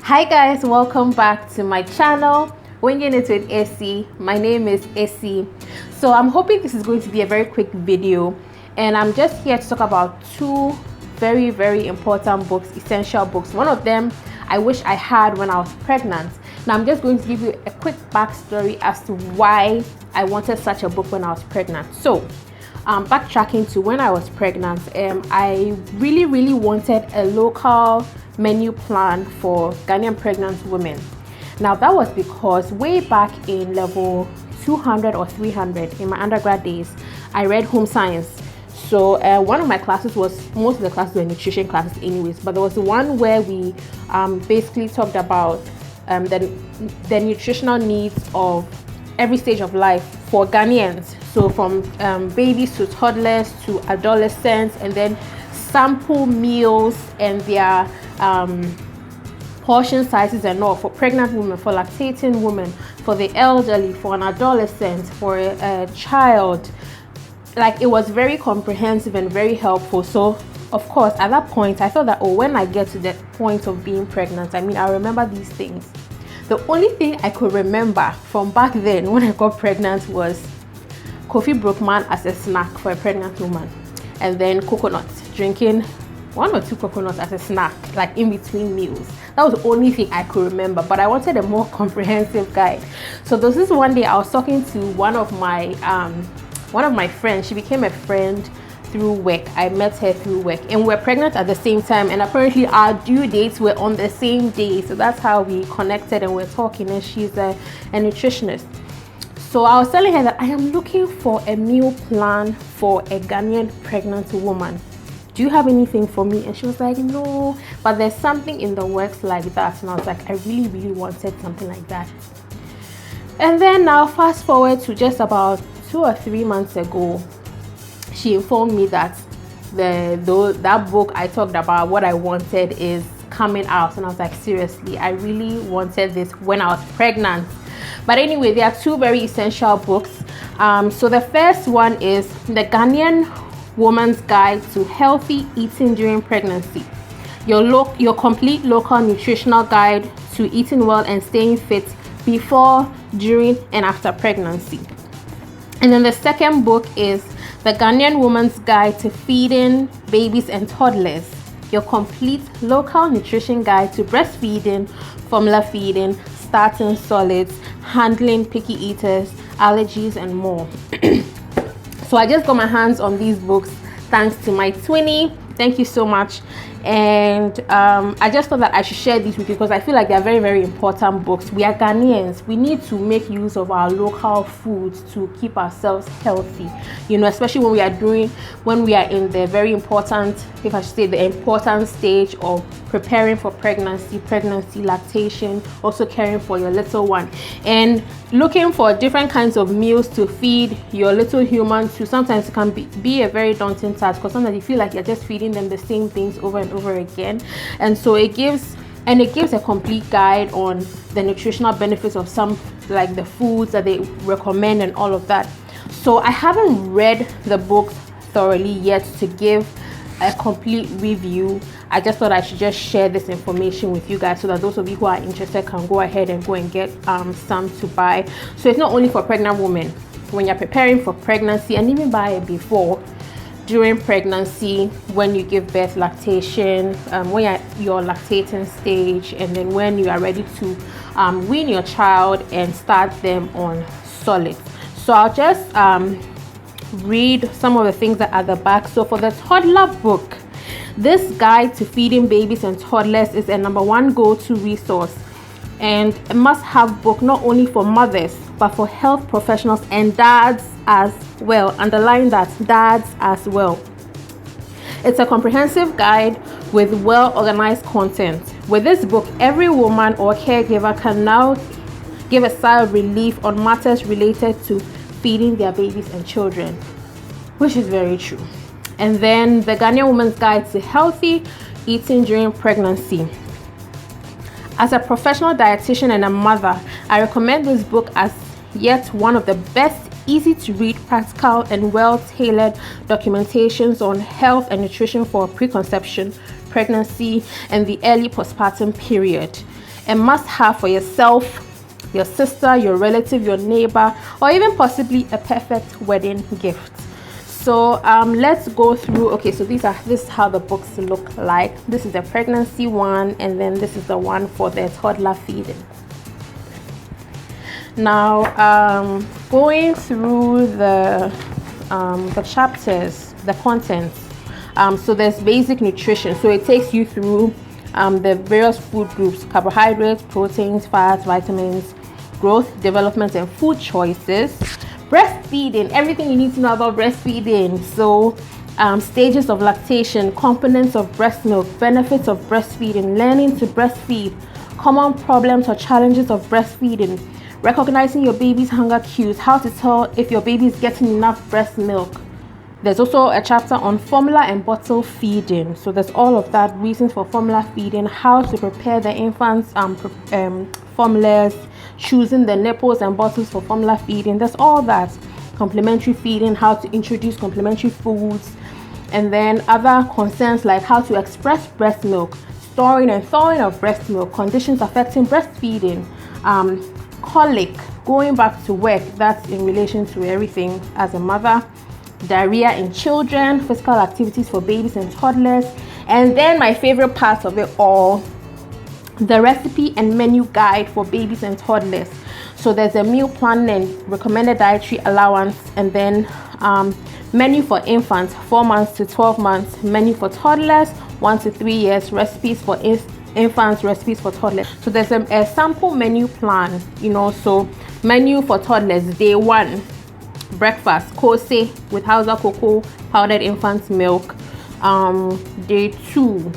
Hi guys, welcome back to my channel, Winging It with Essie. My name is Essie. So I'm hoping this is going to be a very quick video, and I'm just here to talk about two very important books, essential books. One of them I wish I had when I was pregnant. Now I'm just going to give you a quick backstory as to why I wanted such a book when I was pregnant. So backtracking to when I was pregnant, I really wanted a local menu plan for Ghanaian pregnant women. Now that was because way back in level 200 or 300 in my undergrad days, I read home science. So one of my classes most of the classes were nutrition classes anyways, but there was one where we basically talked about the nutritional needs of every stage of life for Ghanaians. So from babies to toddlers to adolescents, and then sample meals and their portion sizes and all for pregnant women, for lactating women, for the elderly, for an adolescent, for a child. Like, it was very comprehensive and very helpful. So of course at that point I thought that, oh, when I get to the point of being pregnant, I remember these things. The only thing I could remember from back then when I got pregnant was coffee brookman as a snack for a pregnant woman, and then coconuts, drinking 1 or 2 coconuts as a snack, like in between meals. That was the only thing I could remember, but I wanted a more comprehensive guide. So this is one day I was talking to one of my friends. She became a friend through work. I met her through work, and we're pregnant at the same time, and apparently our due dates were on the same day. So that's how we connected and we're talking, and she's a nutritionist. So I was telling her that I am looking for a meal plan for a Ghanaian pregnant woman. Do you have anything for me? And she was like, no, but there's something in the works like that. And I was like, I really wanted something like that. And then now fast forward to just about 2 or 3 months ago, she informed me that that book I talked about, what I wanted, is coming out. And I was like, seriously, I really wanted this when I was pregnant. But anyway, there are two very essential books. So the first one is The Ghanaian Woman's Guide to Healthy Eating During Pregnancy, your complete local nutritional guide to eating well and staying fit before, during, and after pregnancy. And then the second book is The Ghanaian Woman's Guide to Feeding Babies and Toddlers, your complete local nutrition guide to breastfeeding, formula feeding, starting solids, handling picky eaters, allergies, and more. So I just got my hands on these books thanks to my twinnie. Thank you so much. And I just thought that I should share these with you because I feel like they're very important books. We are Ghanaians. We need to make use of our local foods to keep ourselves healthy, especially when we are in the very important, if I should say, the important stage of preparing for pregnancy, lactation, also caring for your little one, and looking for different kinds of meals to feed your little human to. Sometimes it can be a very daunting task, because sometimes you feel like you're just feeding them the same things over and over again. And so it gives a complete guide on the nutritional benefits of some, like the foods that they recommend and all of that. So I haven't read the book thoroughly yet to give a complete review. I just thought I should just share this information with you guys so that those of you who are interested can go ahead and get some to buy. So it's not only for pregnant women. When you're preparing for pregnancy, and even buy it before, during pregnancy, when you give birth, lactation, when you're at your lactating stage, and then when you are ready to wean your child and start them on solids. So I'll just read some of the things that are at the back. So for the toddler book, this guide to feeding babies and toddlers is a #1 go-to resource and a must-have book, not only for mothers but for health professionals and dads as well. Underline that, dads as well. It's a comprehensive guide with well-organized content. With this book, every woman or caregiver can now give a sigh of relief on matters related to feeding their babies and children, which is very true. And then The Ghanaian Woman's Guide to Healthy Eating During Pregnancy. As a professional dietitian and a mother, I recommend this book as yet one of the best easy to read, practical, and well-tailored documentations on health and nutrition for preconception, pregnancy, and the early postpartum period. A must-have for yourself, your sister, your relative, your neighbor, or even possibly a perfect wedding gift. So let's go through. Okay, so this is how the books look like. This is the pregnancy one, and then this is the one for the toddler feeding. Now going through the chapters, the contents. So there's basic nutrition, so it takes you through the various food groups: carbohydrates, proteins, fats, vitamins, growth, development, and food choices. Breastfeeding, everything you need to know about breastfeeding. So stages of lactation, components of breast milk, benefits of breastfeeding, learning to breastfeed, common problems or challenges of breastfeeding, recognizing your baby's hunger cues, how to tell if your baby is getting enough breast milk. There's also a chapter on formula and bottle feeding. So there's all of that, reasons for formula feeding, how to prepare the infant's formulas, choosing the nipples and bottles for formula feeding. There's all that. Complementary feeding, how to introduce complementary foods, and then other concerns like how to express breast milk, storing and thawing of breast milk, conditions affecting breastfeeding, colic, going back to work, that's in relation to everything as a mother, diarrhea in children, physical activities for babies and toddlers, and then my favorite part of it all, the recipe and menu guide for babies and toddlers. So there's a meal plan and recommended dietary allowance, and then menu for infants 4 months to 12 months, menu for toddlers 1 to 3 years, recipes for infants, recipes for toddlers. So there's a sample menu plan, so menu for toddlers: day 1, breakfast, kose with Hausa cocoa, powdered infant milk. Day 2,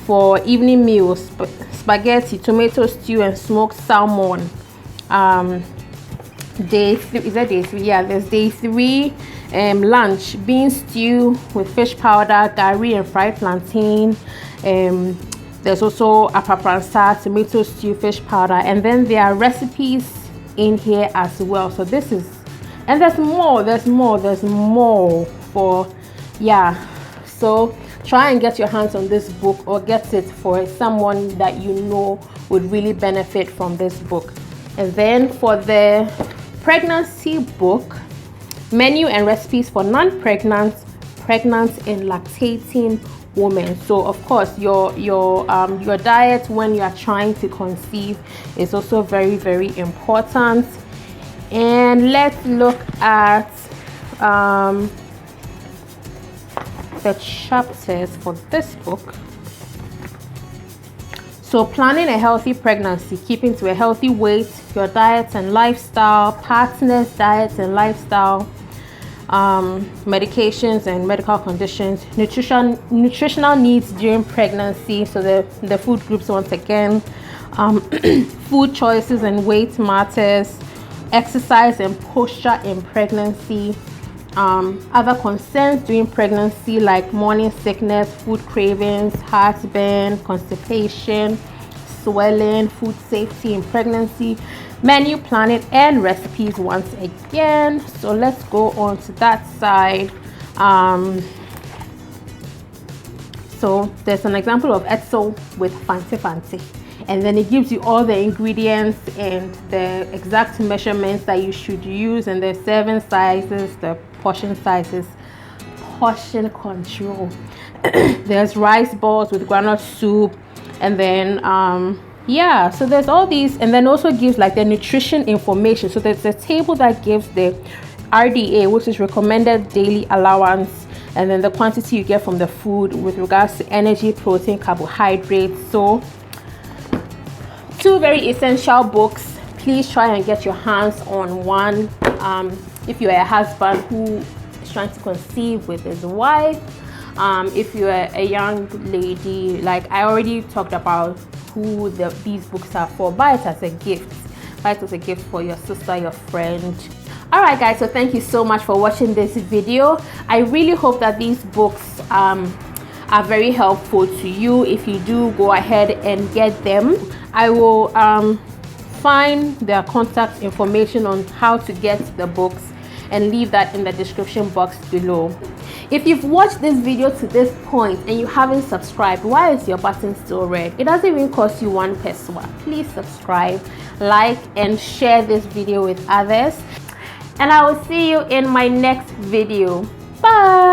for evening meals, spaghetti, tomato stew, and smoked salmon. Day 3, is that day 3? Yeah, there's day 3, lunch, bean stew with fish powder, gari and fried plantain. There's also apapransa, tomato stew, fish powder, and then there are recipes in here as well. So this is, and there's more for, yeah. So try and get your hands on this book, or get it for someone that you know would really benefit from this book. And then for the pregnancy book, menu and recipes for non-pregnant, pregnant, and lactating women. So of course your diet when you are trying to conceive is also very, very important. And let's look at the chapters for this book. So planning a healthy pregnancy, keeping to a healthy weight, your diet and lifestyle, partner's diet and lifestyle, medications and medical conditions, nutritional needs during pregnancy. So the food groups once again, food choices and weight matters, exercise and posture in pregnancy, other concerns during pregnancy like morning sickness, food cravings, heartburn, constipation, swelling, food safety in pregnancy, menu planning and recipes once again. So let's go on to that side. So there's an example of etzel with fancy, and then it gives you all the ingredients and the exact measurements that you should use, and the serving sizes, the portion sizes, portion control. There's rice balls with groundnut soup, and then yeah, so there's all these, and then also gives like the nutrition information. So there's a table that gives the RDA, which is recommended daily allowance, and then the quantity you get from the food with regards to energy, protein, carbohydrates. So 2 very essential books. Please try and get your hands on one. If you're a husband who is trying to conceive with his wife, if you're a young lady, like I already talked about who these books are for, buy it as a gift. Buy it as a gift for your sister, your friend. Alright guys, so thank you so much for watching this video. I really hope that these books are very helpful to you. If you do, go ahead and get them. I will find their contact information on how to get the books and leave that in the description box below. If you've watched this video to this point and you haven't subscribed, why is your button still red? It doesn't even cost you 1 pesewa. Please subscribe, like, and share this video with others. And I will see you in my next video. Bye!